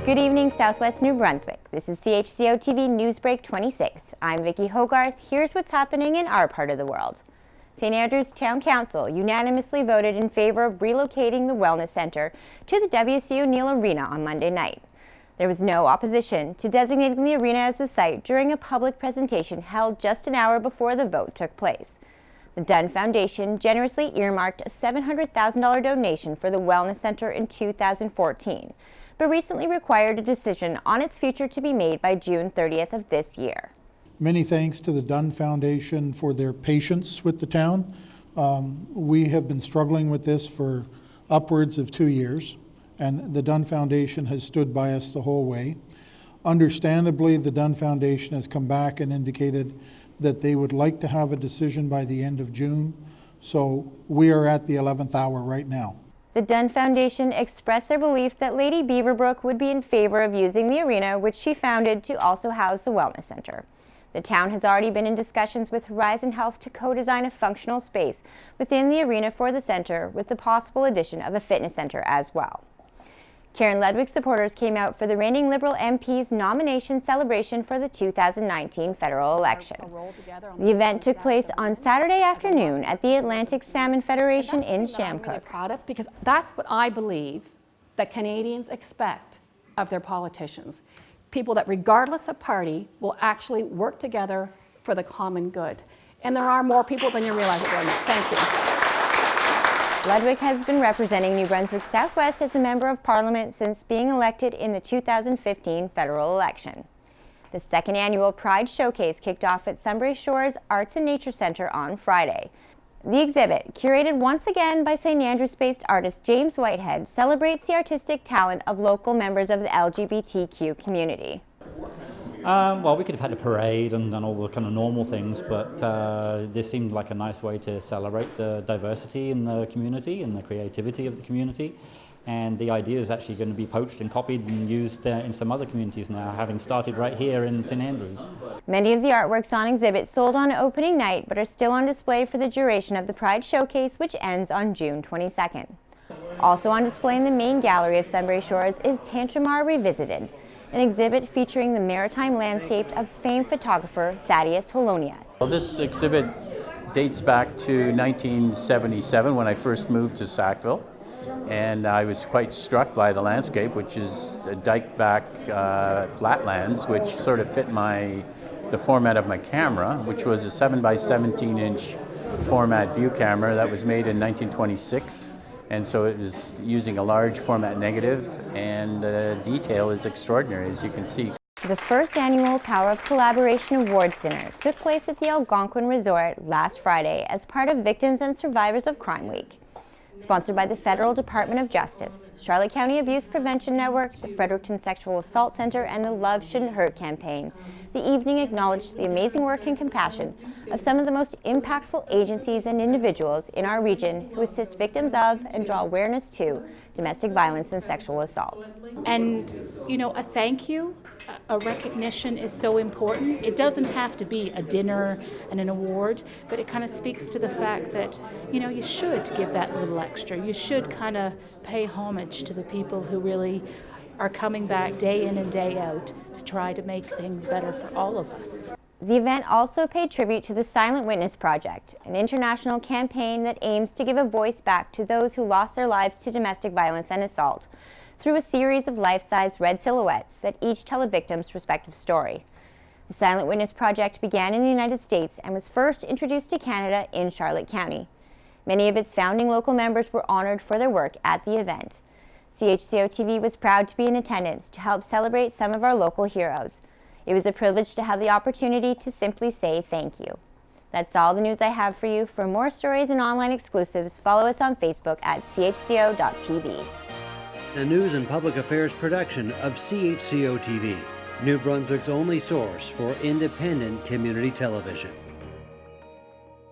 Good evening, Southwest New Brunswick. This is CHCO-TV NewsBreak 26. I'm Vicki Hogarth. Here's what's happening in our part of the world. St. Andrews Town Council unanimously voted in favor of relocating the Wellness Center to the W.C. O'Neill Arena on Monday night. There was no opposition to designating the arena as the site during a public presentation held just an hour before the vote took place. The Dunn Foundation generously earmarked a $700,000 donation for the Wellness Center in 2014, but recently required a decision on its future to be made by June 30th of this year. Many thanks to the Dunn Foundation for their patience with the town. We have been struggling with this for upwards of 2 years, and the Dunn Foundation has stood by us the whole way. Understandably, the Dunn Foundation has come back and indicated that they would like to have a decision by the end of June, so we are at the 11th hour right now. The Dunn Foundation expressed their belief that Lady Beaverbrook would be in favor of using the arena, which she founded to also house the Wellness Center. The town has already been in discussions with Horizon Health to co-design a functional space within the arena for the center, with the possible addition of a fitness center as well. Karen Ludwig supporters came out for the reigning Liberal MP's nomination celebration for the 2019 federal election. The event took place on Saturday afternoon at the Atlantic Salmon Federation in Shamcook. I'm really proud of, because that's what I believe that Canadians expect of their politicians. People that, regardless of party, will actually work together for the common good. And there are more people than you realize that doing that. Thank you. Ludwig has been representing New Brunswick Southwest as a Member of Parliament since being elected in the 2015 federal election. The second annual Pride Showcase kicked off at Sunbury Shores Arts and Nature Centre on Friday. The exhibit, curated once again by St. Andrews-based artist James Whitehead, celebrates the artistic talent of local members of the LGBTQ community. Well, we could have had a parade and done all the kind of normal things, but this seemed like a nice way to celebrate the diversity in the community and the creativity of the community. And the idea is actually going to be poached and copied and used in some other communities now, having started right here in St. Andrews. Many of the artworks on exhibit sold on opening night, but are still on display for the duration of the Pride Showcase, which ends on June 22nd. Also on display in the main gallery of Sunbury Shores is Tantramar Revisited, an exhibit featuring the maritime landscape of famed photographer Thaddeus Holownia. Well, this exhibit dates back to 1977 when I first moved to Sackville, and I was quite struck by the landscape, which is dike-back flatlands, which sort of fit the format of my camera, which was a 7 by 17 inch format view camera that was made in 1926. And so it was using a large format negative, and the detail is extraordinary, as you can see. The first annual Power of Collaboration Awards dinner took place at the Algonquin Resort last Friday as part of Victims and Survivors of Crime Week. Sponsored by the Federal Department of Justice, Charlotte County Abuse Prevention Network, the Fredericton Sexual Assault Center, and the Love Shouldn't Hurt campaign, the evening acknowledged the amazing work and compassion of some of the most impactful agencies and individuals in our region who assist victims of and draw awareness to domestic violence and sexual assault. And, you know, a thank you, a recognition is so important. It doesn't have to be a dinner and an award, but it kind of speaks to the fact that, you know, you should give that little extra. You should kind of pay homage to the people who really are coming back day in and day out to try to make things better for all of us. The event also paid tribute to the Silent Witness Project, an international campaign that aims to give a voice back to those who lost their lives to domestic violence and assault, through a series of life-size red silhouettes that each tell a victim's respective story. The Silent Witness Project began in the United States and was first introduced to Canada in Charlotte County. Many of its founding local members were honored for their work at the event. CHCO-TV was proud to be in attendance to help celebrate some of our local heroes. It was a privilege to have the opportunity to simply say thank you. That's all the news I have for you. For more stories and online exclusives, follow us on Facebook at CHCO.TV. A news and public affairs production of CHCO-TV, New Brunswick's only source for independent community television.